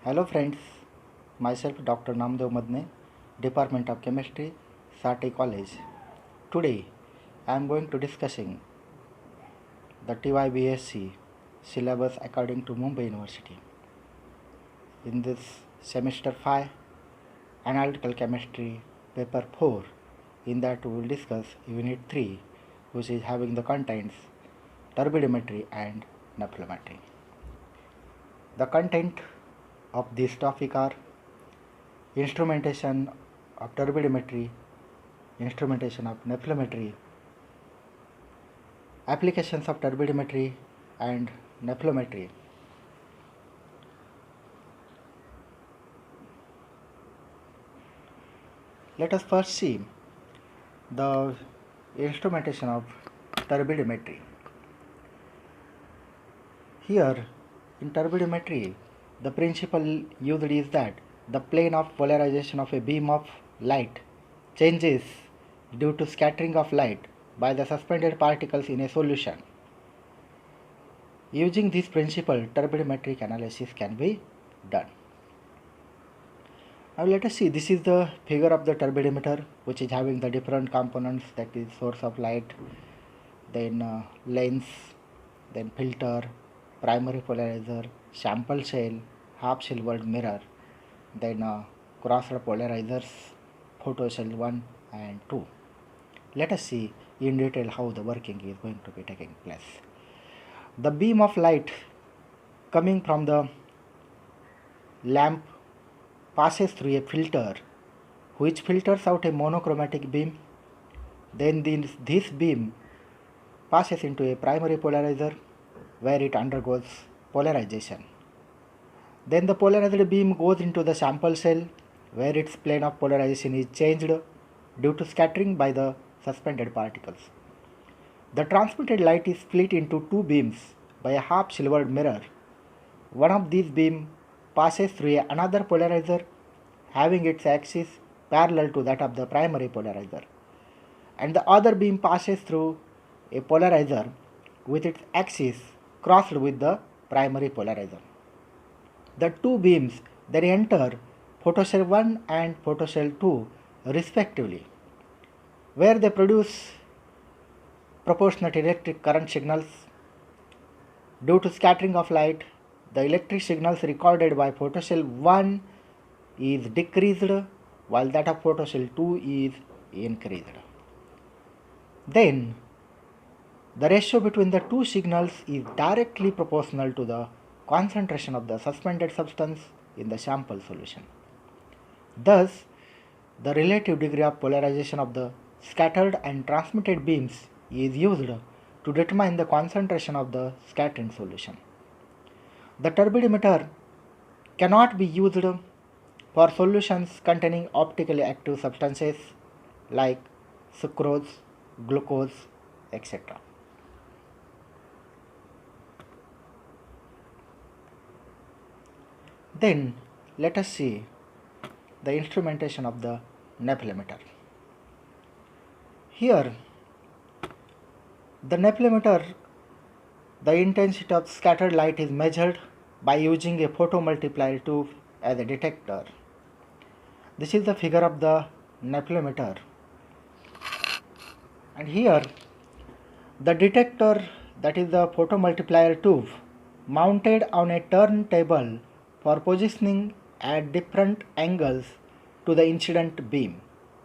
Hello friends, myself Dr. Namdev Madne, Department of Chemistry, Sati College. Today I am going to discussing the TYBSc syllabus according to Mumbai University. In this semester 5, Analytical Chemistry paper 4, in that we will discuss unit 3, which is having the contents turbidimetry and nephelometry. The content of this topic are instrumentation of turbidimetry, instrumentation of nephelometry, applications of turbidimetry and nephelometry. Let us first see the instrumentation of turbidimetry. Here in turbidimetry, the principle used is that the plane of polarization of a beam of light changes due to scattering of light by the suspended particles in a solution. Using this principle, turbidimetric analysis can be done. Now let us see, this is the figure of the turbidimeter, which is having the different components, that is source of light, then lens, then filter, primary polarizer, sample shell, half silvered mirror, then crossed polarizers, photo cell 1 and 2. Let us see in detail how the working is going to be taking place. The beam of light coming from the lamp passes through a filter which filters out a monochromatic beam. Then this beam passes into a primary polarizer where it undergoes polarization. Then the polarized beam goes into the sample cell where its plane of polarization is changed due to scattering by the suspended particles. The transmitted light is split into two beams by a half silvered mirror. One of these beams passes through another polarizer having its axis parallel to that of the primary polarizer, and the other beam passes through a polarizer with its axis crossed with the primary polarizer. The two beams then enter photocell 1 and photocell 2 respectively, where they produce proportionate electric current signals. Due to scattering of light, the electric signals recorded by photocell 1 is decreased while that of photocell 2 is increased. Then the ratio between the two signals is directly proportional to the concentration of the suspended substance in the sample solution. Thus, the relative degree of polarization of the scattered and transmitted beams is used to determine the concentration of the scattering solution. The turbidimeter cannot be used for solutions containing optically active substances like sucrose, glucose, etc. Then let us see the instrumentation of the nephelometer. Here, the nephelometer, the intensity of scattered light is measured by using a photomultiplier tube as a detector. This is the figure of the nephelometer, and here the detector, that is the photomultiplier tube, mounted on a turntable for positioning at different angles to the incident beam,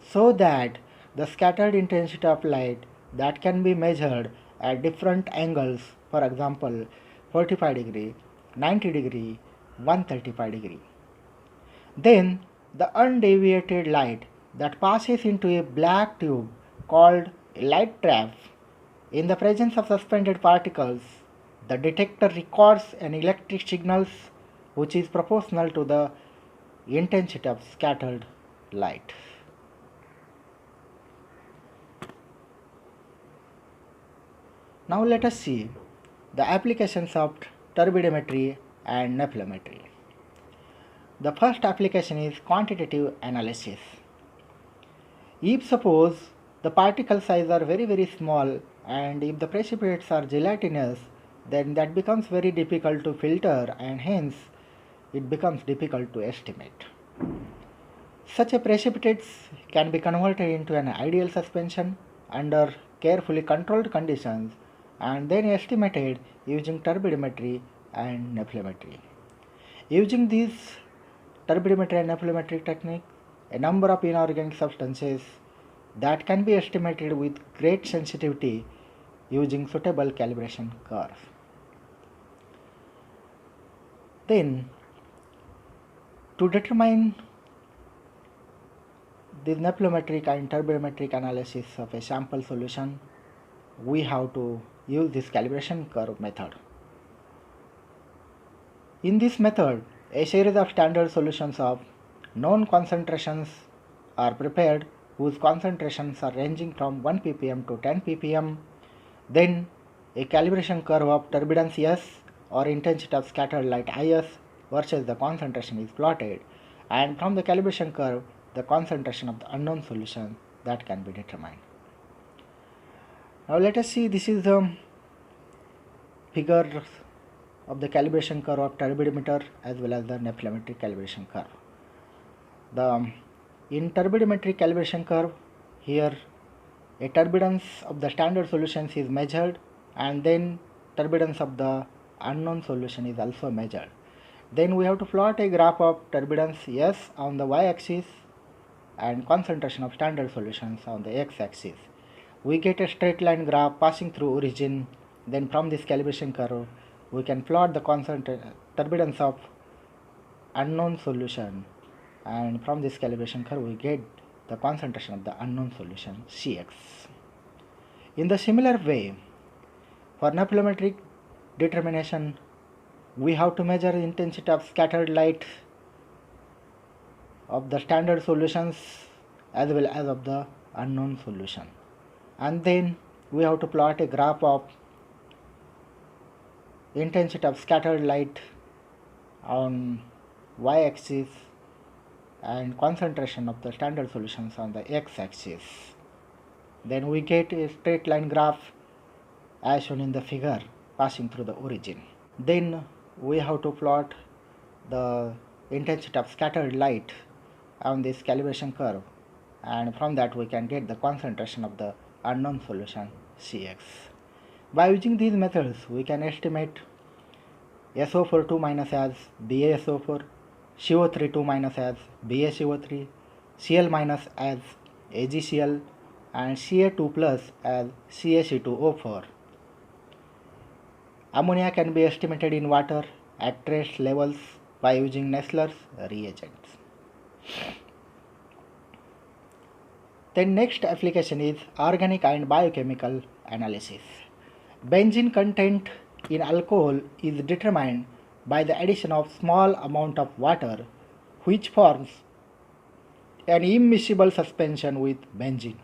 so that the scattered intensity of light that can be measured at different angles, for example 45 degree, 90 degree, 135 degree. Then the undeviated light that passes into a black tube called a light trap, in the presence of suspended particles, the detector records an electric signal which is proportional to the intensity of scattered light. Now let us see the applications of turbidimetry and nephelometry. The first application is quantitative analysis. If suppose the particle size are very small and if the precipitates are gelatinous, then that becomes very difficult to filter, and hence it becomes difficult to estimate. Such a precipitates can be converted into an ideal suspension under carefully controlled conditions and then estimated using turbidimetry and nephelometry. Using these turbidimetry and nephelometry techniques, a number of inorganic substances that can be estimated with great sensitivity using suitable calibration curves. Then, to determine the nephelometric and turbidimetric analysis of a sample solution, we have to use this calibration curve method. In this method, a series of standard solutions of known concentrations are prepared whose concentrations are ranging from 1 ppm to 10 ppm. Then a calibration curve of turbidence S or intensity of scattered light IS versus the concentration is plotted, and from the calibration curve the concentration of the unknown solution that can be determined. Now let us see, this is the figure of the calibration curve of turbidimeter as well as the nephelometric calibration curve. In turbidimetric calibration curve, here a turbidence of the standard solutions is measured and then turbidence of the unknown solution is also measured. Then we have to plot a graph of turbidence S on the y-axis and concentration of standard solutions on the x-axis. We get a straight line graph passing through origin. Then from this calibration curve we can plot the turbidence of unknown solution, and from this calibration curve we get the concentration of the unknown solution Cx. In the similar way, for nephelometric determination, we have to measure the intensity of scattered light of the standard solutions as well as of the unknown solution, and then we have to plot a graph of intensity of scattered light on y-axis and concentration of the standard solutions on the x-axis. Then we get a straight line graph as shown in the figure passing through the origin. Then we have to plot the intensity of scattered light on this calibration curve, and from that we can get the concentration of the unknown solution Cx. By using these methods we can estimate SO42 minus as BaSO4, CO32 minus as BaCO3, Cl minus as AgCl, and Ca2 plus as CaC2O4. Ammonia can be estimated in water at trace levels by using Nessler's reagents. Then next application is organic and biochemical analysis. Benzene content in alcohol is determined by the addition of small amount of water which forms an immiscible suspension with benzene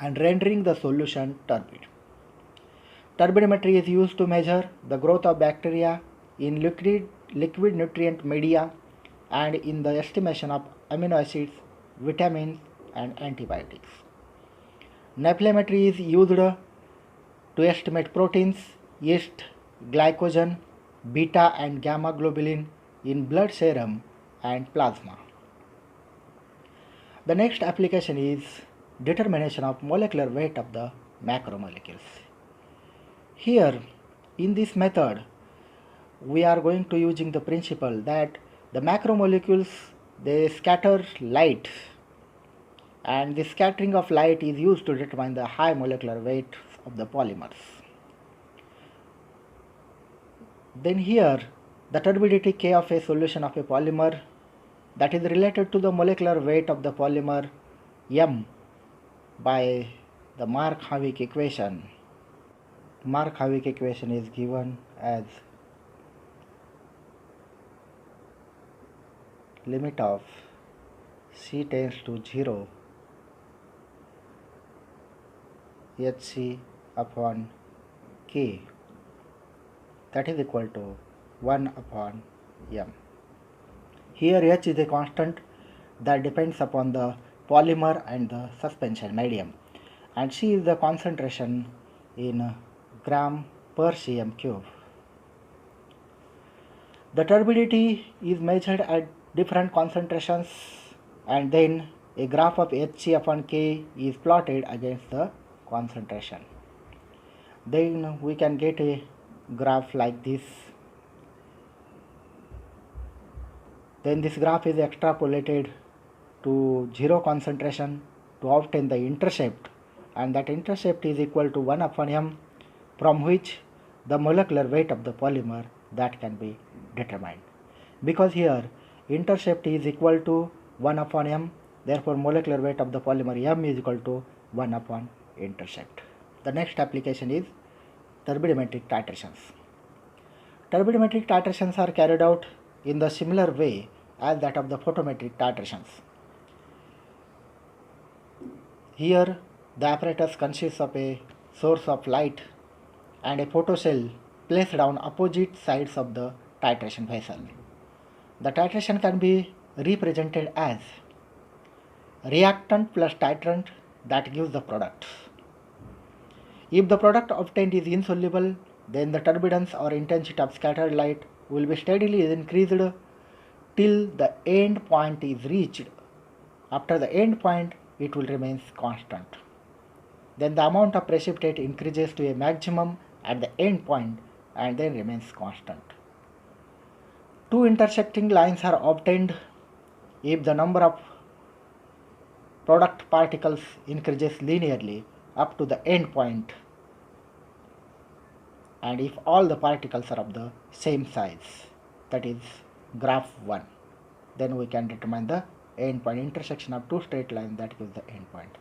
and rendering the solution turbid. Turbidimetry is used to measure the growth of bacteria in liquid nutrient media and in the estimation of amino acids, vitamins and antibiotics. Nephelometry is used to estimate proteins, yeast, glycogen, beta and gamma globulin in blood serum and plasma. The next application is determination of molecular weight of the macromolecules. Here in this method we are going to using the principle that the macromolecules, they scatter light, and the scattering of light is used to determine the high molecular weight of the polymers. Then here the turbidity K of a solution of a polymer, that is related to the molecular weight of the polymer M by the Mark-Hawick equation. Mark-Hawick equation is given as limit of C tends to 0 Hc upon K, that is equal to 1 upon M. Here H is a constant that depends upon the polymer and the suspension medium, and C is the concentration in gram per cm cube. The turbidity is measured at different concentrations, and then a graph of Hc upon K is plotted against the concentration. Then we can get a graph like this. Then this graph is extrapolated to zero concentration to obtain the intercept, and that intercept is equal to 1 upon m, from which the molecular weight of the polymer that can be determined. Because here intercept is equal to 1 upon m, therefore molecular weight of the polymer m is equal to 1 upon intercept. The next application is turbidimetric titrations. Turbidimetric titrations are carried out in the similar way as that of the photometric titrations. Here the apparatus consists of a source of light and a photocell placed on opposite sides of the titration vessel. The titration can be represented as reactant plus titrant that gives the product. If the product obtained is insoluble, then the turbidence or intensity of scattered light will be steadily increased till the end point is reached. After the end point, it will remain constant. Then the amount of precipitate increases to a maximum at the end point and then remains constant. Two intersecting lines are obtained if the number of product particles increases linearly up to the end point, and if all the particles are of the same size, that is graph 1, then we can determine the end point, intersection of two straight lines that gives the end point.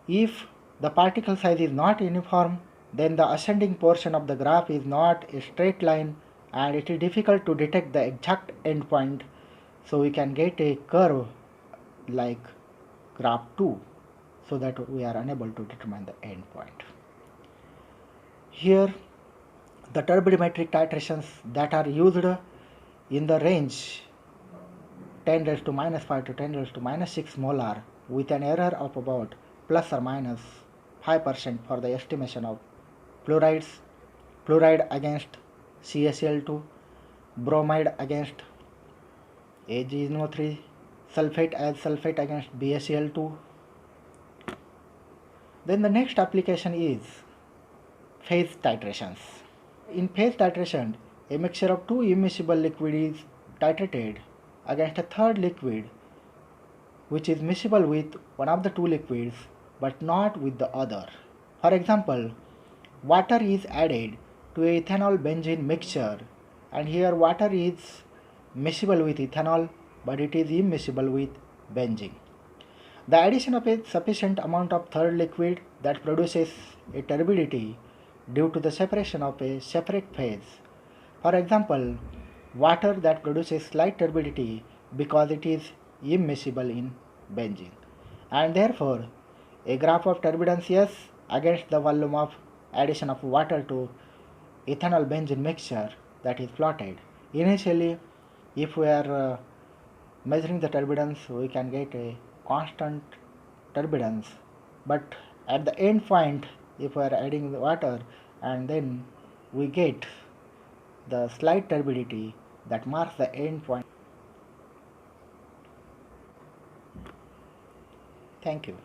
If the particle size is not uniform, then the ascending portion of the graph is not a straight line and it is difficult to detect the exact end point, so we can get a curve like graph 2 so that we are unable to determine the end point. Here the turbidimetric titrations that are used in the range 10 raised to minus 5 to 10 raised to minus 6 molar with an error of about plus or minus 5% for the estimation of fluorides, fluoride against CaCl2, bromide against AgNO3, sulfate as sulfate against BaCl2. Then the next application is phase titrations. In phase titration, a mixture of two immiscible liquids is titrated against a third liquid which is miscible with one of the two liquids but not with the other. For example, water is added to a ethanol benzene mixture, and here water is miscible with ethanol but it is immiscible with benzene. The addition of a sufficient amount of third liquid that produces a turbidity due to the separation of a separate phase. For example, water that produces slight turbidity because it is immiscible in benzene, and therefore a graph of turbidence S against the volume of addition of water to ethanol benzene mixture that is plotted. Initially, if we are measuring the turbidence, we can get a constant turbidence, but at the end point, if we are adding the water, and then we get the slight turbidity that marks the end point. Thank you.